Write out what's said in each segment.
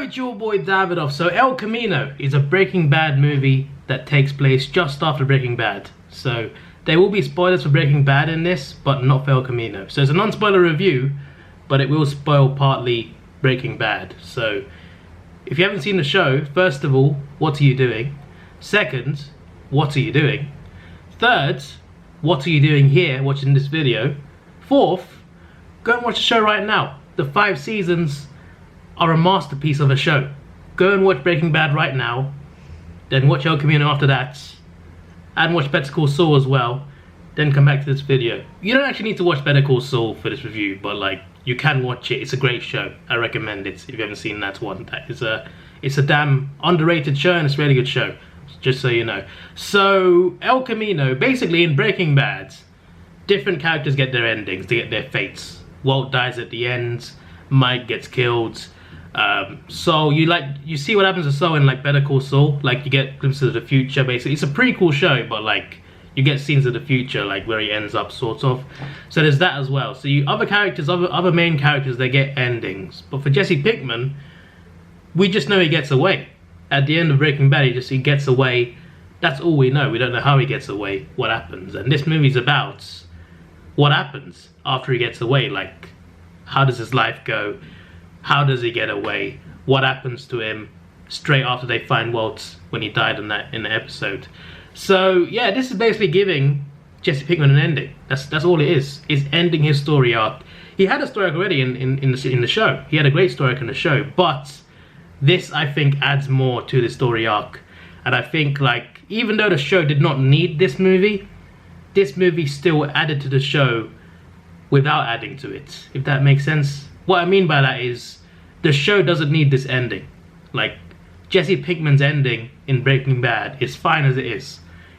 it's your boy Davidoff. So El Camino is a Breaking Bad movie that takes place just after Breaking Bad. So there will be spoilers for Breaking Bad in this, but not for El Camino. So it's a non-spoiler review, but it will spoil partly Breaking Bad. So if you haven't seen the show, first of all, what are you doing? Second, what are you doing? Third, what are you doing here watching this video? Fourth, go and watch the show right now. The 5 seasons are a masterpiece of a show. Go and watch Breaking Bad right now, then watch El Camino after that, and watch Better Call Saul as well, then come back to this video. You don't actually need to watch Better Call Saul for this review, but like, you can watch it. It's a great show. I recommend it if you haven't seen that one. It's a damn underrated show, and it's a really good show, just so you know. So El Camino, basically in Breaking Bad, different characters get their endings, they get their fates. Walt dies at the end, Mike gets killed. So you see what happens to Saul in like Better Call Saul. Like you get glimpses of the future. Basically, it's a prequel show, but like you get scenes of the future, like where he ends up, sort of. So there's that as well. So other main characters, they get endings. But for Jesse Pinkman, we just know he gets away. At the end of Breaking Bad, he gets away. That's all we know. We don't know how he gets away, what happens. And this movie's about what happens after he gets away. Like, how does his life go? How does he get away? What happens to him straight after they find Walt when he died in the episode? So yeah, this is basically giving Jesse Pinkman an ending. That's all it is. It's ending his story arc. He had a story arc already in the show. He had a great story arc in the show, but this, I think, adds more to the story arc. And I think, like, even though the show did not need this movie still added to the show without adding to it, if that makes sense. What I mean by that is, the show doesn't need this ending. Like, Jesse Pinkman's ending in Breaking Bad is fine as it is.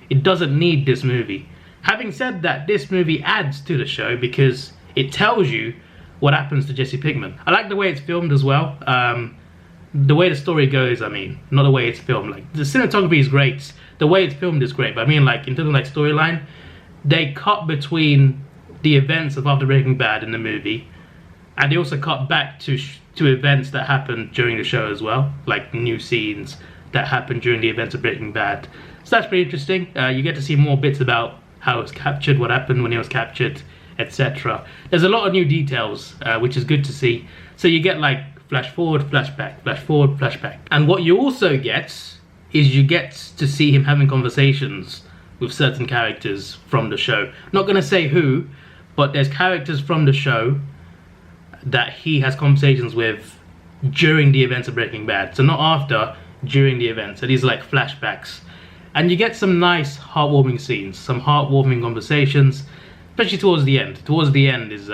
It doesn't need this movie. Having said that, this movie adds to the show because it tells you what happens to Jesse Pinkman. I like the way it's filmed as well. The way the story goes, I mean, not the way it's filmed. Like, the cinematography is great. The way it's filmed is great. But I mean, like, in terms of like storyline, they cut between the events of after Breaking Bad in the movie, and they also cut back to events that happened during the show as well, like new scenes that happened during the events of Breaking Bad. So that's pretty interesting. You get to see more bits about how it was captured, what happened when he was captured, etc. There's a lot of new details, which is good to see. So you get like flash forward, flashback, flash forward, flashback. And what you also get is you get to see him having conversations with certain characters from the show. Not going to say who, but there's characters from the show that he has conversations with during the events of Breaking Bad. So not after, during the events. So these are like flashbacks. And you get some nice heartwarming scenes, some heartwarming conversations, especially towards the end. Towards the end is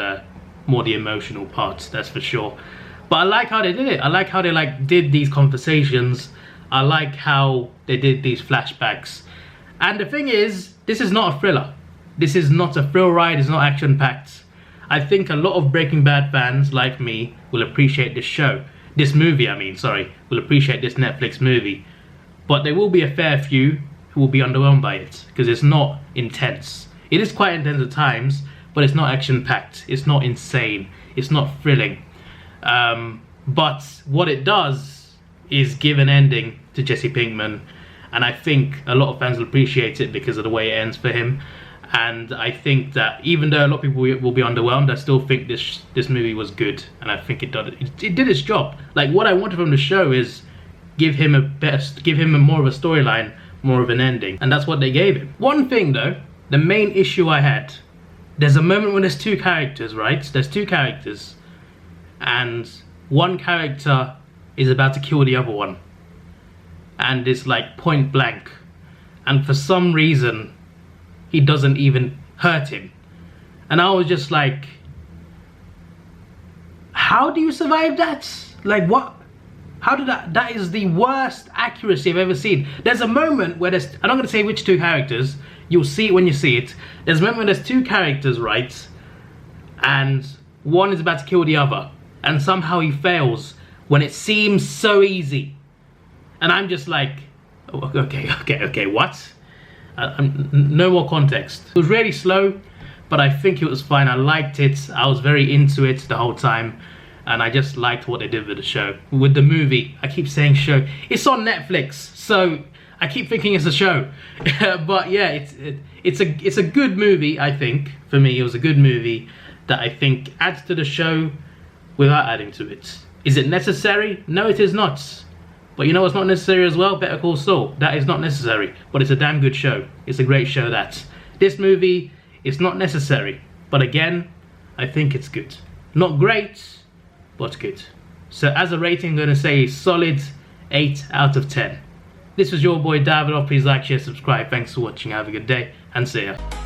more the emotional part, that's for sure. But I like how they did it. I like how they like did these conversations. I like how they did these flashbacks. And the thing is, this is not a thriller. This is not a thrill ride, it's not action-packed. I think a lot of Breaking Bad fans, like me, will appreciate this show. This movie, will appreciate this Netflix movie. But there will be a fair few who will be underwhelmed by it, because it's not intense. It is quite intense at times, but it's not action-packed. It's not insane. It's not thrilling. But what it does is give an ending to Jesse Pinkman, and I think a lot of fans will appreciate it because of the way it ends for him. And I think that even though a lot of people will be underwhelmed, I still think this movie was good, and I think it did its job. Like, what I wanted from the show is give him more of a storyline, more of an ending, and that's what they gave him. One thing though, the main issue I had, there's a moment when there's 2 characters, right? There's 2 characters, and one character is about to kill the other one, and it's like point blank, and for some reason he doesn't even hurt him. And I was just like, how do you survive that? Like, what? How did that is the worst accuracy I've ever seen. There's a moment where there's, I'm not gonna say which 2 characters, you'll see it when you see it. There's a moment where there's 2 characters, right? And one is about to kill the other, and somehow he fails when it seems so easy. And I'm just like, okay, what? No more context. It was really slow, but I think it was fine. I liked it. I was very into it the whole time. and I just liked what they did with the show, with the movie. I keep saying show. It's on Netflix, so I keep thinking it's a show. But yeah, it's a good movie. I think for me, it was a good movie that I think adds to the show without adding to it. Is it necessary? No, it is not. But you know what's not necessary as well? Better Call Saul. That is not necessary, but it's a damn good show. It's a great show. That this movie is not necessary, but again, I think it's good. Not great, but good. So as a rating, I'm going to say a solid 8 out of 10. This was your boy Davidoff. Please like, share, subscribe. Thanks for watching. Have a good day and see ya.